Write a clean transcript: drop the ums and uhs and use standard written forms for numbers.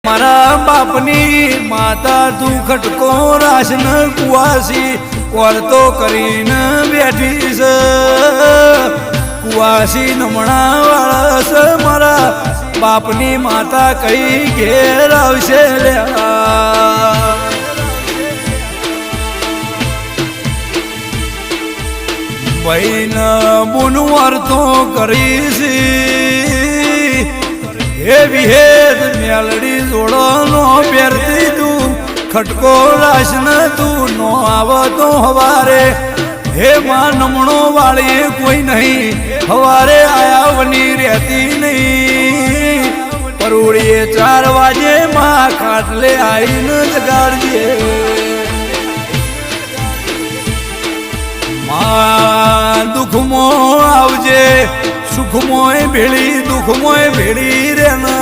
मारा बापनी माता तू खटको राशन कुआसी कोर तो करीन बैठी से कुआसी नमणा वाला से मारा बापनी माता कई घेर आवशे ल्या बहन बुनवर तो करीसी हे विहेद मेलडी जोड़ो नो प्यारती तू खटको राशन तू नो आव तो हवारे हे मां नमणो वाली कोई नहीं हवारे आया वनी रहती नहीं परूड़िए 4 वाजे मां खाटले आई न जगाड़िए मां दुख मो आवजे सुख मोय भेड़ी दुख मोय भेड़ी रे ना